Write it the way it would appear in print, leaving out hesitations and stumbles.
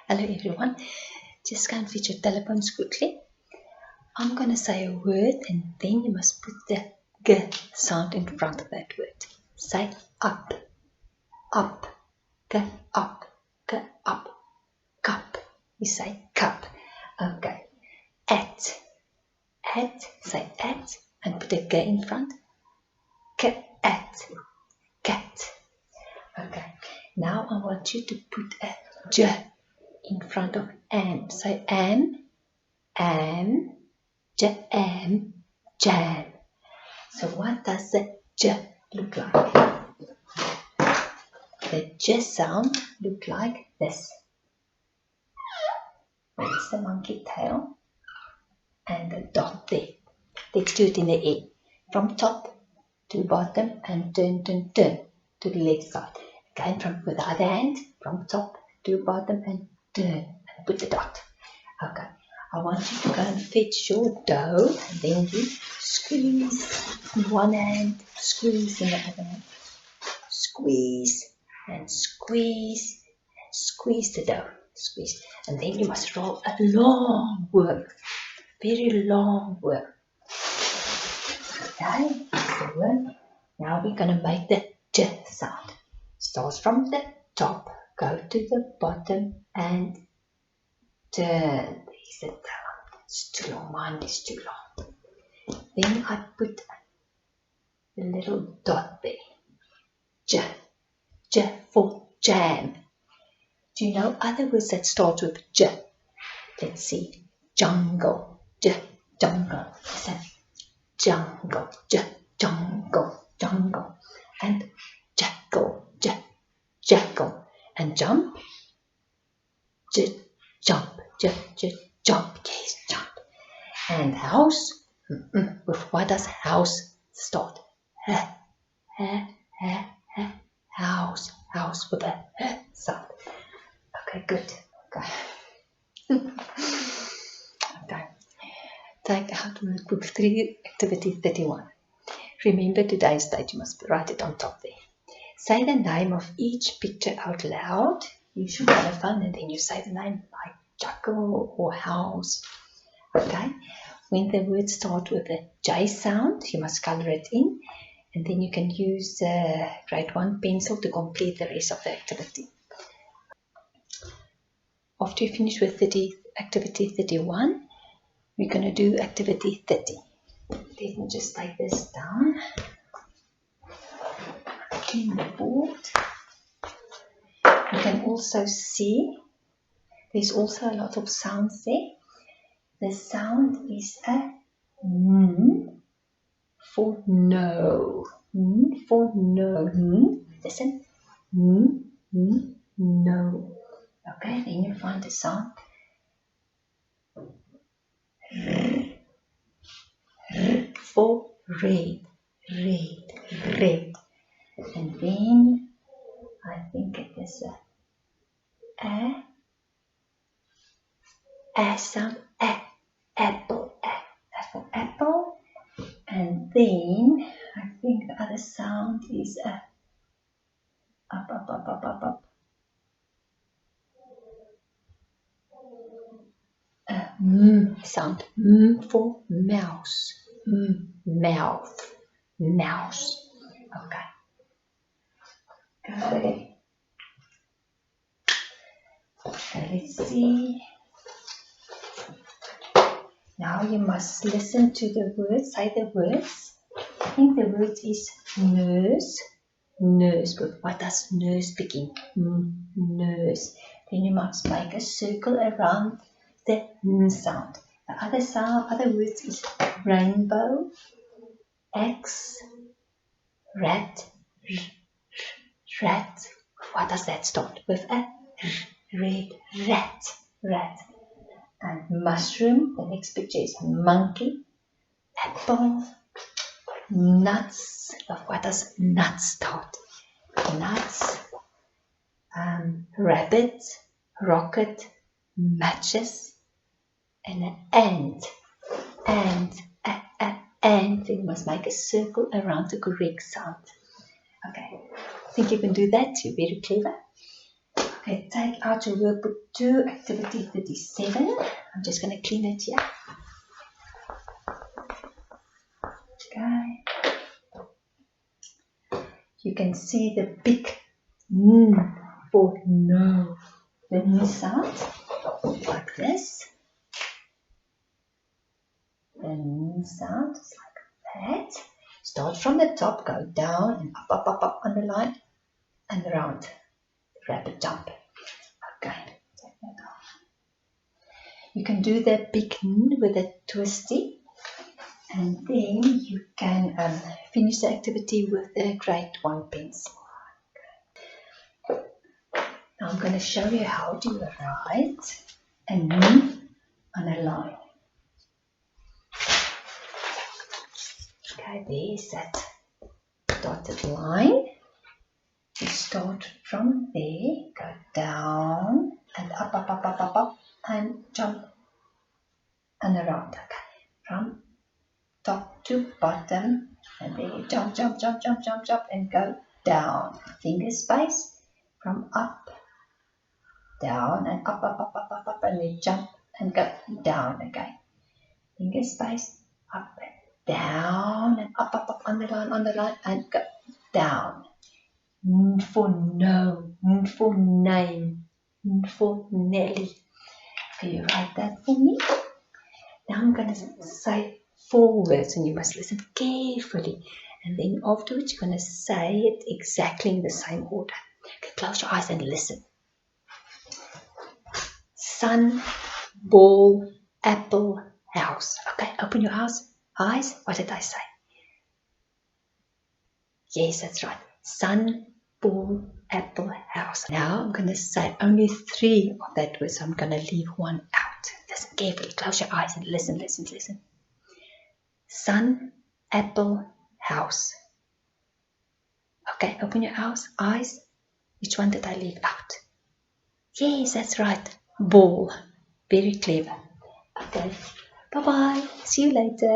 Hello everyone, just go and fetch your telephones quickly. I'm going to say a word and then you must put the G sound in front of that word. Say up, up, G up, G up, cup. You say cup. Okay. At, say at and put a G in front. At, cat. Okay. Now I want you to put a J in front of am. Say am, jam, jam. So what does the J look like? The J sound look like this. That's the monkey tail and the dot there. Let's do it in the air. From top to bottom and turn to the left side. Again from with the other hand, from top to bottom and turn and put the dot. Okay. I want you to go and fetch your dough and then you squeeze in one hand, squeeze in the other hand. Squeeze and squeeze and squeeze the dough. Squeeze. And then you must roll a long work. Very long work. Okay, that's the work. Now we're going to make the J sound. Starts from the top, go to the bottom and turn. There's the down. It's too long, mine is too long. Then I put the little dot there. J for jam. Do you know other words that start with J? Let's see. Jungle, jungle. Listen. Jungle, jungle, jungle. And jackal, jackal. And jump, jump, jump. Yes, jump. And house, with what does house start? House with a sound. Okay, good. Okay. Okay. Take out book 3, activity 31. Remember today's date, you must write it on top there. Say the name of each picture out loud. Use your telephone and then you say the name like jackal or house. Okay. When the words start with a J sound, you must color it in. And then you can use grade 1 pencil to complete the rest of the activity. After you finish with activity 31, we're going to do activity 30. Let me just take this down. Clean the board. You can also see there's also a lot of sounds there. The sound is a N for no. N for no. N. Listen. N, no. Okay, then you find the sound. R for red. Red. And then I think it is a sound. Apple. A for apple. And then I think the other sound is a up. Sound. For mouse. Mouse. Okay. Let's see. Now you must listen to the words. Say the words. I think the word is nurse. But what does nurse begin? Nurse. Then you must make a circle around the N sound. The other words is rainbow, X, rat. What does that start with? A red rat. And mushroom. The next picture is monkey, apple, nuts. What does nuts start? Nuts, rabbit, rocket, matches, and an ant. And you must make a circle around the correct sound. Okay, I think you can do that. You're very clever. Okay, take out your workbook 2, activity 37. I'm just going to clean it here. Okay. You can see the big N for no. The N sound, like this. The N sound is like that. Start from the top, go down and up, underline, and round. Rapid jump. Okay, take that off. You can do the big N with a twisty, and then you can finish the activity with the grade 1 pencil. Now I'm going to show you how to write a N on a line. Okay, there's that dotted line. You start from there, go down and up, and jump and around. Okay, from top to bottom, and then you jump, and go down. Finger space from up, down, and up, and then jump and go down again. Finger space, up and down, and up, underline, and go down. N for no, N for name, N for Nelly. Can you write that for me? Now I'm going to say 4 words and you must listen carefully. And then afterwards you're going to say it exactly in the same order. Okay, close your eyes and listen. Sun, ball, apple, house. Okay, open your eyes. What did I say? Yes, that's right. Sun, ball, apple, house. Now I'm going to say only 3 of that word, so I'm going to leave 1 out. Listen carefully. Close your eyes and listen. Sun, apple, house. Okay, open your eyes. Which one did I leave out? Yes, that's right. Ball. Very clever. Okay. Bye-bye. See you later.